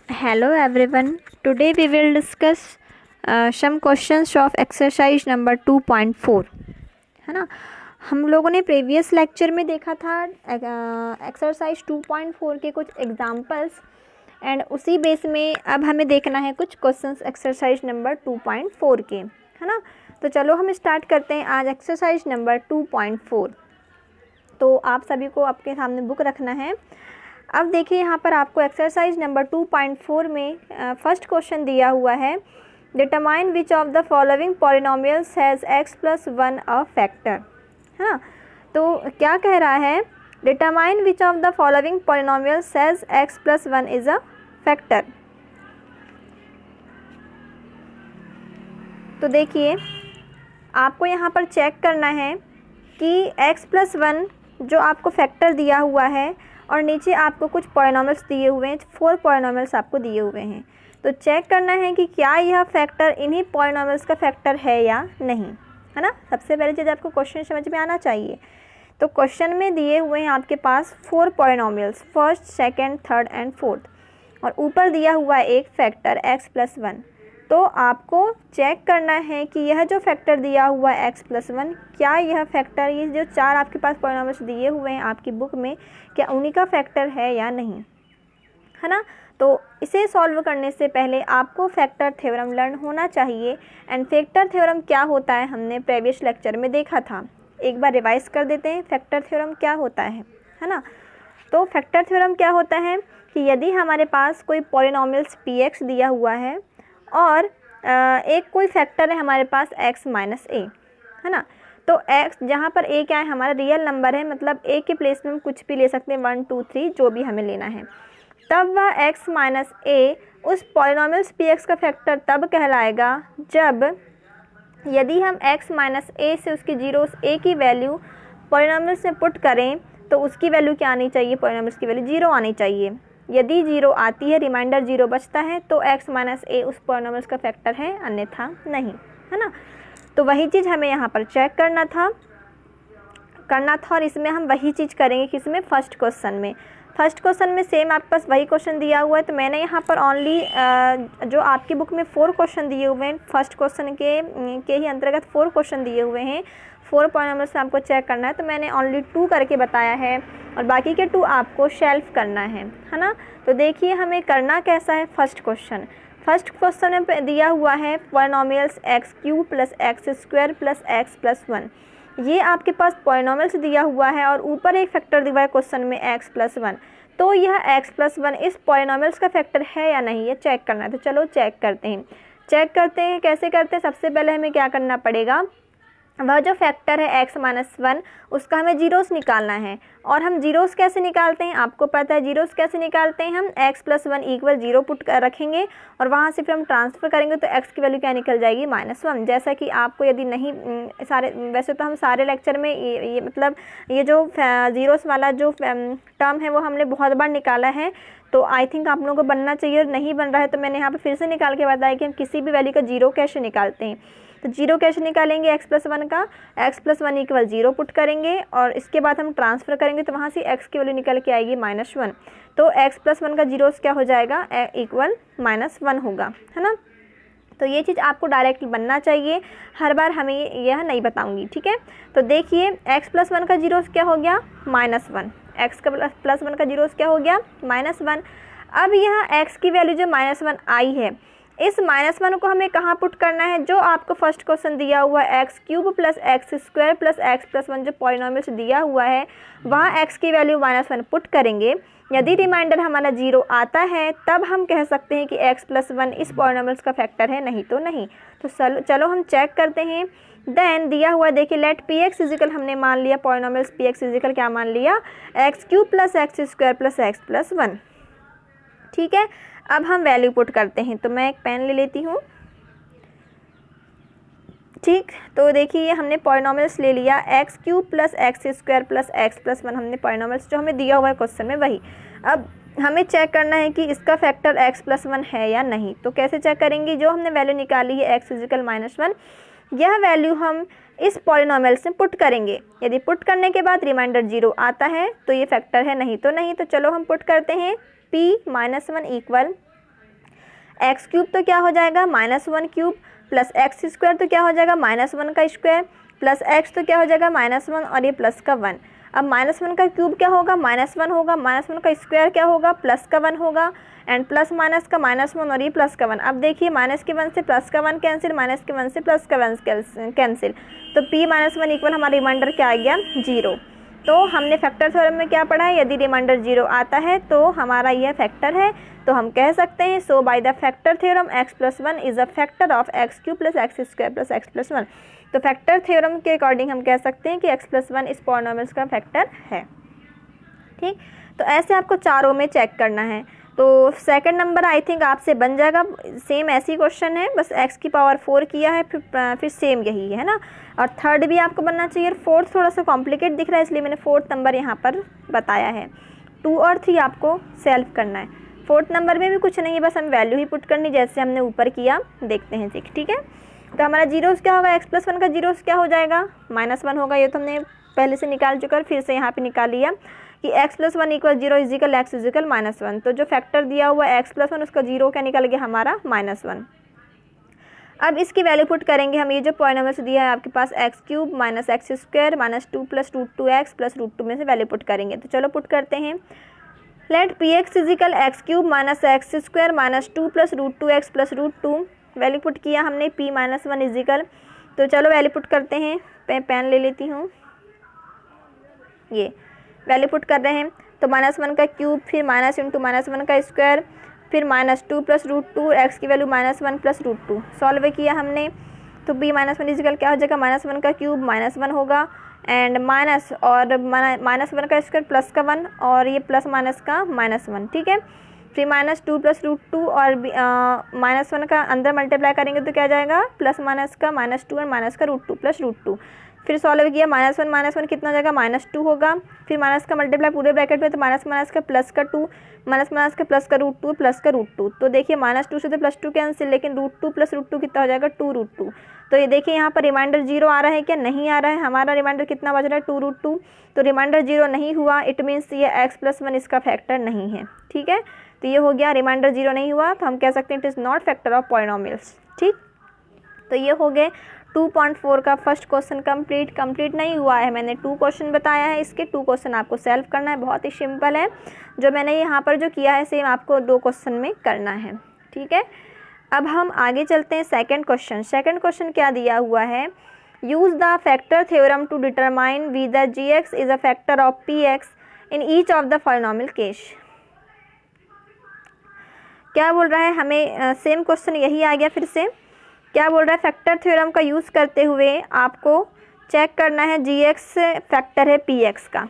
Hello everyone. Today we will discuss some questions of exercise number 2.4 है ना। हम लोगों ने प्रीवियस लेक्चर में देखा था एक्सरसाइज 2.4 के कुछ एग्जांपल्स एंड उसी बेस में अब हमें देखना है कुछ क्वेश्चंस एक्सरसाइज नंबर 2.4 के, है ना। तो चलो हम स्टार्ट करते हैं आज एक्सरसाइज नंबर 2.4। तो आप सभी को आपके सामने बुक रखना है। अब देखिए यहाँ पर आपको एक्सरसाइज नंबर 2.4 में फर्स्ट क्वेश्चन दिया हुआ है, determine which of the following polynomials has x plus 1 a factor, है ना। तो क्या कह रहा है, determine which of the following polynomials has x plus 1 is a factor. तो देखिए आपको यहाँ पर चेक करना है कि x प्लस 1 जो आपको फैक्टर दिया हुआ है और नीचे आपको कुछ पॉलिनोमियल्स दिए हुए हैं, 4 पॉलिनोमियल्स आपको दिए हुए हैं। तो चेक करना है कि क्या यह फैक्टर इन्हीं पॉलिनोमियल्स का फैक्टर है या नहीं, है ना। सबसे पहले चीज़ आपको क्वेश्चन समझ में आना चाहिए। तो क्वेश्चन में दिए हुए हैं आपके पास 4 polynomials, first, second, third and fourth, और ऊपर दिया हुआ है एक फैक्टर x प्लस 1। तो आपको चेक करना है कि यह जो फैक्टर दिया हुआ है x प्लस 1, क्या यह फैक्टर, ये जो 4 आपके पास पॉलिनोमियल्स दिए हुए हैं आपकी बुक में, क्या उन्हीं का फैक्टर है या नहीं, है ना। तो इसे सॉल्व करने से पहले आपको फैक्टर थ्योरम लर्न होना चाहिए। एंड फैक्टर थ्योरम क्या होता है हमने प्रीवियस लेक्चर में देखा था, एक बार रिवाइज कर देते हैं फैक्टर थ्योरम क्या होता है ना। तो फैक्टर थ्योरम क्या होता है कि यदि हमारे पास कोई पॉलिनोमियल्स px दिया हुआ है और एक कोई फैक्टर है हमारे पास x माइनस ए, है ना। तो x जहाँ पर a क्या है, हमारा रियल नंबर है, मतलब a के प्लेस में हम कुछ भी ले सकते हैं, 1 2 3 जो भी हमें लेना है। तब वह x माइनस ए उस पॉलिनोमियल्स px का फैक्टर तब कहलाएगा जब यदि हम x माइनस ए से उसकी जीरोस a की वैल्यू पॉलिनोमियल्स में पुट करें तो उसकी वैल्यू क्या आनी चाहिए, पॉलिनोमियल्स की वैल्यू 0 आनी चाहिए। यदि 0 आती है, रिमाइंडर 0 बचता है, तो x माइनस ए उस पॉलिनोमियल्स का फैक्टर है, अन्यथा नहीं, है ना। तो वही चीज़ हमें यहाँ पर चेक करना था और इसमें हम वही चीज़ करेंगे कि इसमें फर्स्ट क्वेश्चन में सेम आपके पास वही क्वेश्चन दिया हुआ है। तो मैंने यहाँ पर ओनली जो आपकी बुक में 4 क्वेश्चन दिए हुए हैं, फर्स्ट क्वेश्चन के ही अंतर्गत 4 क्वेश्चन दिए हुए हैं, 4 पॉलिनोमियल्स में आपको चेक करना है। तो मैंने ओनली 2 करके बताया है और बाकी के 2 आपको शेल्फ करना है ना। तो देखिए हमें करना कैसा है, फर्स्ट क्वेश्चन में दिया हुआ है polynomials x cube plus X square plus x plus 1, ये आपके पास पॉलिनोमियल्स दिया हुआ है और ऊपर एक फैक्टर दिया हुआ है क्वेश्चन में x प्लस 1। तो यह x प्लस 1 इस पॉलिनोमियल्स का फैक्टर है या नहीं, ये चेक करना है। तो चलो चेक करते हैं। कैसे करते हैं, सबसे पहले हमें क्या करना पड़ेगा, वह जो फैक्टर है x माइनस 1 उसका हमें जीरोस निकालना है। और हम जीरोस कैसे निकालते हैं, आपको पता है जीरोस कैसे निकालते हैं, हम x प्लस 1 इक्वल 0 पुट रखेंगे और वहाँ से फिर हम ट्रांसफ़र करेंगे तो x की वैल्यू क्या निकल जाएगी, -1। जैसा कि आपको यदि नहीं वैसे तो हम सारे लेक्चर में ये मतलब ये जो जीरोस वाला जो टर्म है वो हमने बहुत बार निकाला है, तो आई थिंक आप लोगों को बनना चाहिए। और नहीं बन रहा है तो मैंने यहाँ पर फिर से निकाल के बताया कि हम किसी भी वैल्यू का जीरो कैसे निकालते हैं। तो जीरो कैसे निकालेंगे, x प्लस 1 का, x प्लस 1 इक्वल 0 पुट करेंगे और इसके बाद हम ट्रांसफ़र करेंगे तो वहाँ से x की वैल्यू निकल के आएगी -1। तो x प्लस 1 का जीरोस क्या हो जाएगा, इक्वल -1 होगा, है ना। तो ये चीज़ आपको डायरेक्ट बनना चाहिए, हर बार हमें यह नहीं बताऊंगी, ठीक है। तो देखिए x प्लस 1 का जीरोस क्या हो गया, -1, x का प्लस 1 का जीरोस क्या हो गया, -1। अब यह x की वैल्यू जो -1 आई है, इस -1 को हमें कहाँ पुट करना है, जो आपको फर्स्ट क्वेश्चन दिया हुआ है x cube plus X square plus x plus 1 जो पॉलिनोमियल्स दिया हुआ है वहाँ x की वैल्यू -1 पुट करेंगे। यदि रिमाइंडर हमारा 0 आता है तब हम कह सकते हैं कि x प्लस 1 इस पॉलिनोमियल्स का फैक्टर है, नहीं तो नहीं। तो चलो हम चेक करते हैं। देन दिया हुआ देखिए लेट px इजिकल हमने मान लिया, पॉलिनोमियल्स px इजिकल क्या मान लिया, x cube plus X square plus x plus 1, ठीक है। अब हम वैल्यू पुट करते हैं, तो मैं एक पेन ले लेती हूँ, ठीक। तो देखिए हमने पॉलिनोमियल्स ले लिया, x cube plus X square plus x plus 1 हमने पॉलिनोमियल्स जो हमें दिया हुआ है क्वेश्चन में वही। अब हमें चेक करना है कि इसका फैक्टर x प्लस 1 है या नहीं। तो कैसे चेक करेंगे, जो हमने वैल्यू निकाली है x इजिकल -1, यह वैल्यू हम इस पॉलिनोमियल्स में पुट करेंगे। यदि पुट करने के बाद रिमाइंडर 0 आता है तो ये फैक्टर है, नहीं तो नहीं। तो चलो हम पुट करते हैं p -1 इक्वल एक्स क्यूब तो क्या हो जाएगा -1 क्यूब, प्लस एक्स स्क्वायर तो क्या हो जाएगा -1 का स्क्वायर, प्लस एक्स तो क्या हो जाएगा -1 और ये प्लस का 1। अब -1 का क्यूब क्या होगा -1 होगा, -1 का स्क्वायर क्या होगा प्लस का 1 होगा, एंड प्लस माइनस का -1 और ये प्लस का 1। अब देखिए माइनस के 1 से प्लस का 1 कैंसिल, माइनस के 1 से प्लस का 1 कैंसिल, तो p-1 इक्वल हमारा रिमाइंडर क्या आ गया 0। तो हमने फैक्टर थ्योरम में क्या पढ़ा है, यदि रिमाइंडर 0 आता है तो हमारा यह फैक्टर है। तो हम कह सकते हैं so by the factor theorem x+1 is a factor of x cube plus X square plus x+1। तो फैक्टर थ्योरम के अकॉर्डिंग हम कह सकते हैं कि x+1 इस पॉलिनोमियल्स का फैक्टर है। ठीक, तो ऐसे आपको चारों में चेक करना है। तो सेकंड नंबर आई थिंक आपसे बन जाएगा, सेम ऐसी क्वेश्चन है, बस x⁴ किया है, फिर सेम यही है ना। और थर्ड भी आपको बनना चाहिए। फोर्थ थोड़ा सा कॉम्प्लिकेट दिख रहा है इसलिए मैंने फोर्थ नंबर यहाँ पर बताया है। 2 और 3 आपको सेल्फ करना है। फोर्थ नंबर में भी कुछ नहीं है, बस हम वैल्यू ही पुट करनी जैसे हमने ऊपर किया, देखते हैं ठीक है। तो हमारा जीरोस क्या होगा, x+1 का जीरोस क्या हो जाएगा -1 होगा, ये तो हमने पहले से निकाल चुका है, फिर से यहाँ पे निकाल लिया कि x+1 = 0 इजिकल x इजिकल -1। तो जो फैक्टर दिया हुआ x+1 उसका 0 क्या निकल गया हमारा -1। अब इसकी वैल्यू पुट करेंगे हम, ये जो पॉलिनोमियल दिया है आपके पास x³ - x² -2 + √2x + √2 में से वैल्यू पुट करेंगे। तो चलो पुट करते हैं। Let px is equal x³ - x² -2 + √2x + √2 value put किया हमने p-1 इजिकल। तो चलो वैल्यू पुट करते हैं, पेन ले लेती हूँ, ये वैल्यू पुट कर रहे हैं। तो -1 का क्यूब, फिर माइनस इंटू -1 का स्क्वायर, फिर -2 + √2, एक्स की वैल्यू -1 + √2 सॉल्व किया हमने। तो p-1 इजिकल क्या हो जाएगा, -1 का क्यूब -1 होगा, एंड माइनस और -1 का स्क्वायर प्लस का 1 और ये प्लस माइनस का -1। ठीक है, फिर -2 + √2 और -1 का अंदर मल्टीप्लाई करेंगे तो क्या जाएगा प्लस माइनस का -2 और माइनस का √2 + √2। फिर सॉल्व किया, -1 कितना हो जाएगा -2 होगा, फिर माइनस का मल्टीप्लाई पूरे ब्रैकेट में, तो माइनस का प्लस का 2, माइनस का प्लस का √2 प्लस का √2। तो देखिए -2 से तो +2 कैंसिल, लेकिन √2 + √2 कितना हो जाएगा 2√2। तो ये देखिए यहाँ पर रिमाइंडर 0 आ रहा है क्या, नहीं आ रहा है, हमारा रिमाइंडर कितना बच रहा है 2√2। तो रिमाइंडर 0 नहीं हुआ, इट मीन्स ये x+1 इसका फैक्टर नहीं है। ठीक है, तो ये हो गया, रिमाइंडर 0 नहीं हुआ तो हम कह सकते हैं it is not factor of polynomials. ठीक, तो ये हो गए 2.4 का फर्स्ट क्वेश्चन कंप्लीट नहीं हुआ है। मैंने 2 क्वेश्चन बताया है, इसके 2 क्वेश्चन आपको सॉल्व करना है, बहुत ही सिंपल है। जो मैंने यहाँ पर जो किया है सेम आपको 2 क्वेश्चन में करना है। ठीक है, अब हम आगे चलते हैं सेकंड क्वेश्चन क्या दिया हुआ है, use the factor theorem to determine whether gx is a factor of px in each of the polynomial case. क्या बोल रहा है हमें, सेम क्वेश्चन यही आ गया फिर से। क्या बोल रहा है, फैक्टर थ्योरम का यूज़ करते हुए आपको चेक करना है gx फैक्टर है px का,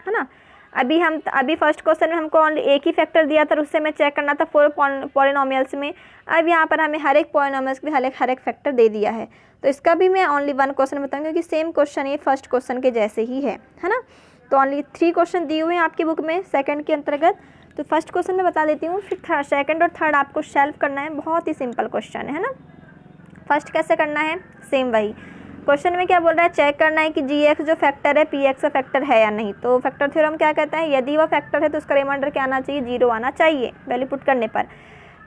है ना। अभी फर्स्ट क्वेश्चन में हमको ओनली एक ही फैक्टर दिया था, उससे हमें चेक करना था 4 पॉलिनोमियल्स में। अब यहाँ पर हमें हर एक पॉलिनोमियल्स में हर एक फैक्टर दे दिया है, तो इसका भी मैं ओनली 1 क्वेश्चन बताऊँगी क्योंकि सेम क्वेश्चन ये फर्स्ट क्वेश्चन के जैसे ही है ना। तो ओनली 3 क्वेश्चन दिए हुए हैं आपकी बुक में सेकंड के अंतर्गत। तो फर्स्ट क्वेश्चन में बता देती हूँ, फिर सेकंड और थर्ड आपको सॉल्व करना है, बहुत ही सिंपल क्वेश्चन है ना। फर्स्ट कैसे करना है, सेम वही क्वेश्चन में क्या बोल रहा है, चेक करना है कि gx जो फैक्टर है px का फैक्टर है या नहीं। तो फैक्टर थ्योरम क्या कहता है, यदि वह फैक्टर है तो उसका रिमाइंडर क्या आना चाहिए, 0 आना चाहिए वैल्यू पुट करने पर।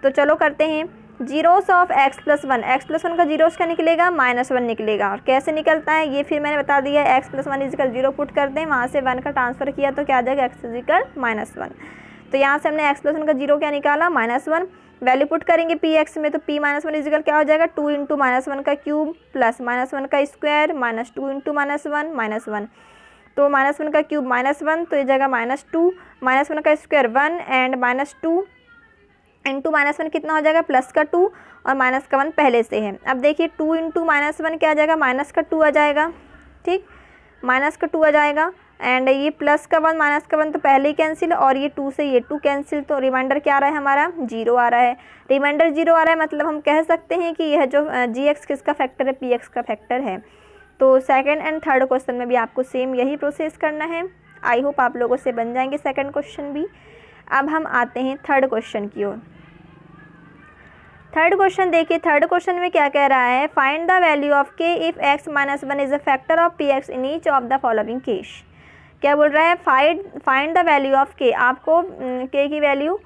तो चलो करते हैं, जीरोस ऑफ x+1 का जीरोस क्या निकलेगा -1 निकलेगा। और कैसे निकलता है ये फिर मैंने बता दिया, x+1 इजिकल 0 पुट कर दें, वहाँ से 1 का ट्रांसफ़र किया तो क्या आ जाएगा x इजिकल -1। तो यहाँ से हमने x+1 का 0 क्या निकाला -1, वैल्यू पुट करेंगे px में, तो p-1 इजिकल क्या हो जाएगा 2 × -1 का क्यूब प्लस -1 का स्क्वायर -2 × -1 तो -1 का क्यूब -1 तो ये जगह -2, -1 का स्क्वायर 1 एंड -2 × -1 कितना हो जाएगा प्लस का 2 और माइनस का 1 पहले से है। अब देखिए 2 × -1 क्या आ जाएगा माइनस का 2 आ जाएगा। ठीक, माइनस का 2 आ जाएगा एंड ये प्लस का 1 माइनस का 1 तो पहले ही कैंसिल, और ये 2 से ये 2 कैंसिल, तो रिमाइंडर क्या आ रहा है हमारा 0 आ रहा है। रिमाइंडर 0 आ रहा है मतलब हम कह सकते हैं कि यह जो gx किसका फैक्टर है, px का फैक्टर है। तो सेकंड एंड थर्ड क्वेश्चन में भी आपको सेम यही प्रोसेस करना है। आई होप आप लोगों से बन जाएंगे सेकंड क्वेश्चन भी। अब हम आते हैं थर्ड क्वेश्चन की ओर। थर्ड क्वेश्चन देखिए, थर्ड क्वेश्चन में क्या कह रहा है, find the value of k if x-1 is a factor of px in each of the following case. क्या बोल रहा है, find the value of k, आपको k की वैल्यू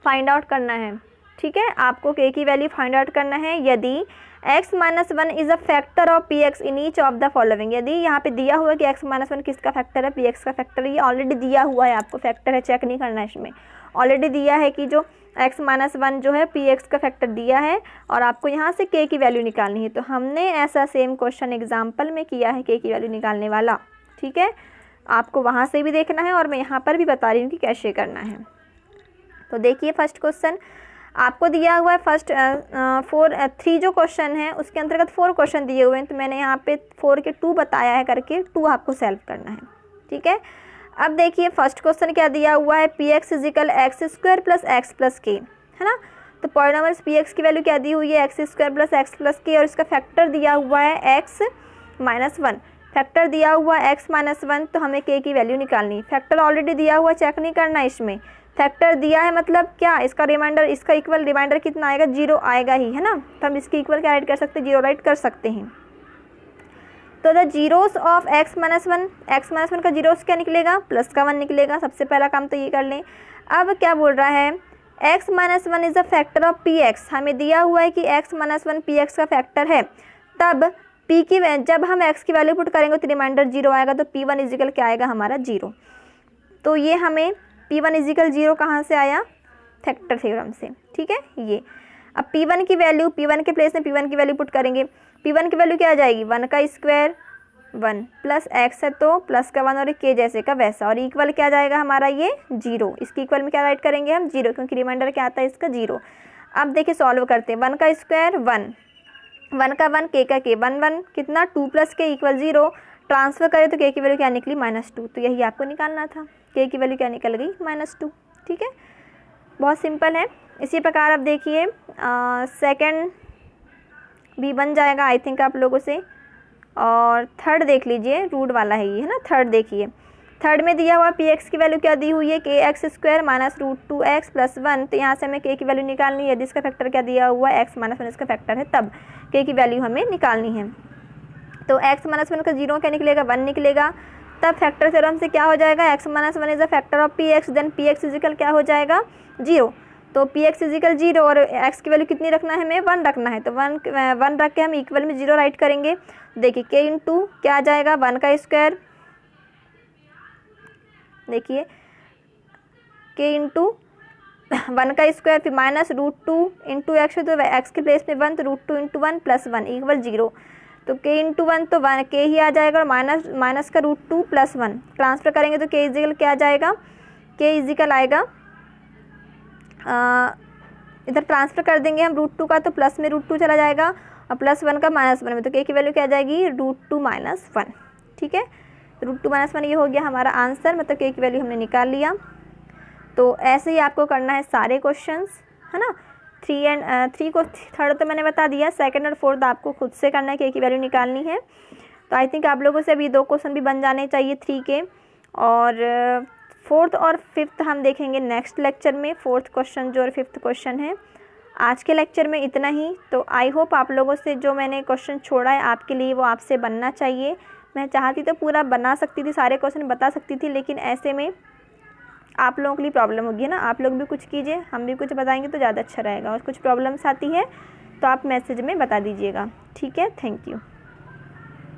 फाइंड आउट करना है। ठीक है, आपको के की वैल्यू फाइंड आउट करना है। यदि x minus one is a factor of p x in each of the following, यदि यहाँ पे दिया हुआ है कि x माइनस वन किसका फैक्टर है, पी एक्स का फैक्टर, ये ऑलरेडी दिया हुआ है, आपको फैक्टर है चेक नहीं करना है, इसमें ऑलरेडी दिया है कि जो x माइनस वन जो है पी एक्स का फैक्टर दिया है और आपको यहाँ से k की वैल्यू निकालनी है। तो हमने ऐसा सेम क्वेश्चन एग्जाम्पल में किया है k की वैल्यू निकालने वाला। ठीक है, आपको वहाँ से भी देखना है और मैं यहाँ पर भी बता रही हूँ कि कैसे करना है। तो देखिए फर्स्ट क्वेश्चन आपको दिया हुआ है, फर्स्ट 3 जो क्वेश्चन है उसके अंतर्गत 4 क्वेश्चन दिए हुए हैं, तो मैंने यहाँ पे 4 के 2 बताया है करके 2 आपको सॉल्व करना है। ठीक है, अब देखिए फर्स्ट क्वेश्चन क्या दिया हुआ है, p x is equal x square plus x plus k, है ना। तो पॉलिनोमियल्स पी एक्स की वैल्यू क्या दी हुई है, x square plus x plus k, और इसका फैक्टर दिया हुआ है एक्स माइनस वन, फैक्टर दिया हुआ है एक्स माइनस वन, तो हमें के की वैल्यू निकालनी है। फैक्टर ऑलरेडी दिया हुआ, चेक नहीं करना है, इसमें फैक्टर दिया है मतलब क्या, इसका रिमाइंडर, इसका इक्वल रिमाइंडर कितना आएगा, 0 आएगा ही, है ना। तो हम इसकी इक्वल क्या राइट कर सकते हैं, 0 राइट कर सकते हैं। तो the zeros of x minus one, x minus one का जीरोस क्या निकलेगा, प्लस का 1 निकलेगा। सबसे पहला काम तो ये कर लें। अब क्या बोल रहा है, x minus one is a factor of p x, हमें दिया हुआ है कि x minus one P x का फैक्टर है, तब पी की जब हम एक्स की वैल्यू पुट करेंगे तो रिमाइंडर 0 आएगा, तो पी वन इजिकल क्या आएगा हमारा 0। तो ये हमें P1 इजिकल 0 कहाँ से आया, फैक्टर थ्योरम से। ठीक है, ये अब P1 की वैल्यू, P1 के प्लेस में P1 की वैल्यू पुट करेंगे। P1 की वैल्यू क्या आ जाएगी, 1 का स्क्वायर 1 प्लस एक्स है तो प्लस का 1 और के जैसे का वैसा, और इक्वल क्या जाएगा हमारा ये 0। इसकी इक्वल में क्या राइट करेंगे हम 0, क्योंकि रिमाइंडर क्या आता है इसका 0। अब देखिए सॉल्व करते हैं, 1 का स्क्वायर 1, 1 का 1, के का के, 1 1 कितना 2 प्लस के इक्वल 0, ट्रांसफर करें तो के की वैल्यू क्या निकली -2। तो यही आपको निकालना था, के की वैल्यू क्या निकल गई -2। ठीक है, बहुत सिंपल है। इसी प्रकार अब देखिए सेकंड भी बन जाएगा आई थिंक आप लोगों से, और थर्ड देख लीजिए, रूट वाला है ये, है ना। थर्ड देखिए, थर्ड में दिया हुआ पी एक्स की वैल्यू क्या दी हुई है, k x square minus root 2x plus 1, तो यहाँ से हमें के की वैल्यू निकालनी है। यदि इसका फैक्टर क्या दिया हुआ है, एक्स माइनस वन इसका फैक्टर है, तब के की वैल्यू हमें निकालनी है। तो x माइनस वन का 0 क्या निकलेगा, 1 निकलेगा। तब फैक्टर थ्योरम से क्या हो जाएगा, x minus one is a factor of p x, then p x is equal क्या हो जाएगा 0। तो पी एक्स इजिकल 0 और x की वैल्यू कितनी रखना है, हमें 1 रखना है, तो 1 रख के हम इक्वल में 0 राइट करेंगे। देखिए के इंटू क्या आ जाएगा, 1 का स्क्वायर, देखिए के इंटू 1 का स्क्वायर, फिर माइनस रूट 2 इंटू एक्स, तो एक्स के प्लेस में 1, तो रूट 2 इंटू 1 प्लस 1 इक्वल 0। तो के इंटू 1 तो 1 के ही आ जाएगा, और माइनस का रूट 2 प्लस 1 ट्रांसफर करेंगे तो के इजिकल क्या आ जाएगा, के इजिकल आएगा इधर ट्रांसफर कर देंगे हम रूट 2 का, तो प्लस में रूट 2 चला जाएगा, और प्लस 1 का -1 में, तो के की वैल्यू क्या आ जाएगी, रूट 2 माइनस 1। ठीक है, रूट 2 माइनस 1 ये हो गया हमारा आंसर, मतलब के की वैल्यू हमने निकाल लिया। तो ऐसे ही आपको करना है सारे क्वेश्चंस, है ना। 3 को थर्ड तो मैंने बता दिया, सेकंड और फोर्थ आपको खुद से करना है, के की वैल्यू निकालनी है। तो आई थिंक आप लोगों से अभी 2 क्वेश्चन भी बन जाने चाहिए 3 के, और फोर्थ और फिफ्थ हम देखेंगे नेक्स्ट लेक्चर में, फोर्थ क्वेश्चन जो और फिफ्थ क्वेश्चन है। आज के लेक्चर में इतना ही। तो आई होप आप लोगों से जो मैंने क्वेश्चन छोड़ा है आपके लिए वो आपसे बनना चाहिए। मैं चाहती तो पूरा बना सकती थी, सारे क्वेश्चन बता सकती थी, लेकिन ऐसे में आप लोगों के लिए प्रॉब्लम होगी ना। आप लोग भी कुछ कीजिए, हम भी कुछ बताएंगे तो ज़्यादा अच्छा रहेगा। और कुछ प्रॉब्लम्स आती है तो आप मैसेज में बता दीजिएगा। ठीक है, थैंक यू।